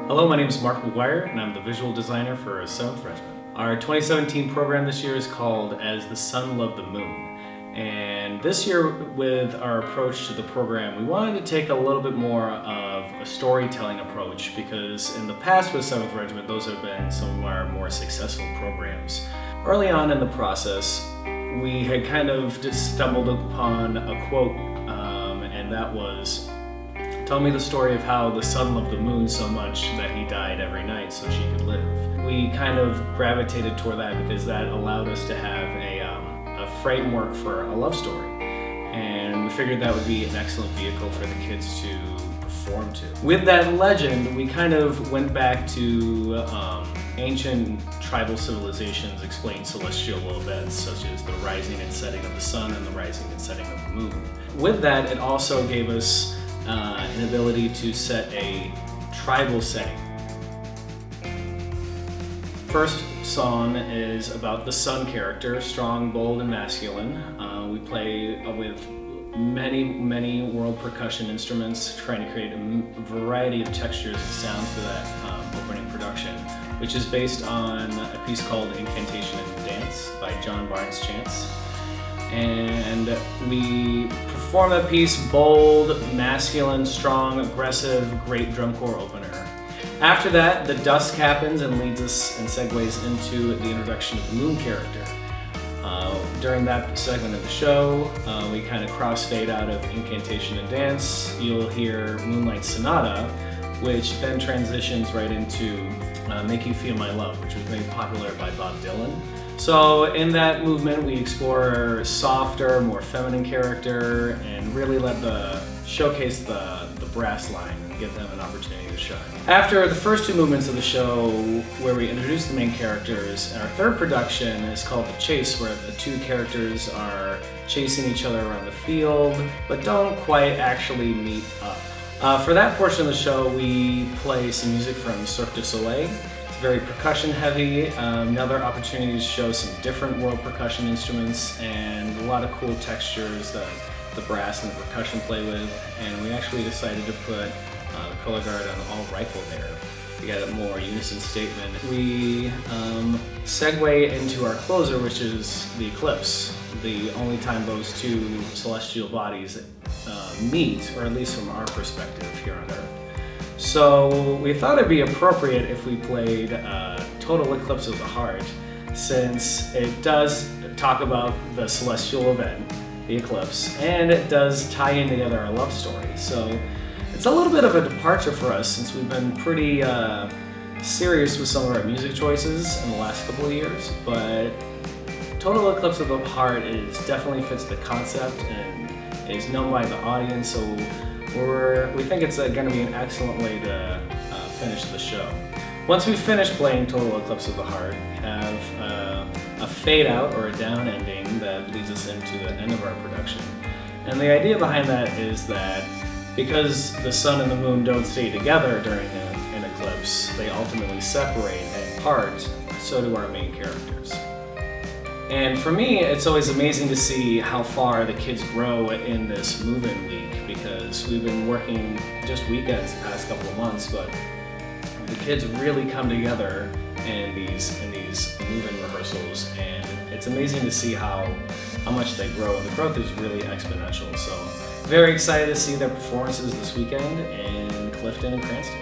Hello, my name is Mark Maguire, and I'm the visual designer for 7th Regiment. Our 2017 program this year is called As the Sun Loved the Moon. And this year, with our approach to the program, we wanted to take a little bit more of a storytelling approach, because in the past with 7th Regiment, those have been some of our more successful programs. Early on in the process, we had kind of just stumbled upon a quote, and that was, "Tell me the story of how the sun loved the moon so much that he died every night so she could live." We kind of gravitated toward that because that allowed us to have a framework for a love story. And we figured that would be an excellent vehicle for the kids to perform to. With that legend, we kind of went back to ancient tribal civilizations explain celestial events such as the rising and setting of the sun and the rising and setting of the moon. With that, it also gave us an ability to set a tribal setting. First song is about the sun character, strong, bold, and masculine. We play with many world percussion instruments, trying to create a variety of textures and sounds for that opening production, which is based on a piece called Incantation and Dance by John Barnes Chance. And we perform that piece bold, masculine, strong, aggressive, great drum corps opener. After that, the dusk happens and leads us and segues into the introduction of the moon character. During that segment of the show, we kind of crossfade out of Incantation and Dance. You'll hear Moonlight Sonata, which then transitions right into Make You Feel My Love, which was made popular by Bob Dylan. So in that movement, we explore a softer, more feminine character and really showcase the brass line and give them an opportunity to shine. After the first two movements of the show, where we introduce the main characters, our third production is called The Chase, where the two characters are chasing each other around the field, but don't quite actually meet up. For that portion of the show, we play some music from Cirque du Soleil. Very percussion heavy, another opportunity to show some different world percussion instruments and a lot of cool textures that the brass and the percussion play with. And we actually decided to put the color guard on all rifle there to get a more unison statement. We segue into our closer, which is the eclipse, the only time those two celestial bodies meet, or at least from our perspective here on Earth. So we thought it'd be appropriate if we played Total Eclipse of the Heart, since it does talk about the celestial event, the eclipse, and it does tie in together our love story. So it's a little bit of a departure for us, since we've been pretty serious with some of our music choices in the last couple of years, but Total Eclipse of the Heart definitely fits the concept and is known by the audience, so we think it's going to be an excellent way to finish the show. Once we finish playing Total Eclipse of the Heart, we have a fade out or a down ending that leads us into the end of our production. And the idea behind that is that because the sun and the moon don't stay together during an eclipse, they ultimately separate and part, so do our main characters. And for me, it's always amazing to see how far the kids grow in this move-in week, because we've been working just weekends the past couple of months, but the kids really come together in these move-in rehearsals, and it's amazing to see how much they grow, and the growth is really exponential. So very excited to see their performances this weekend in Clifton and Cranston.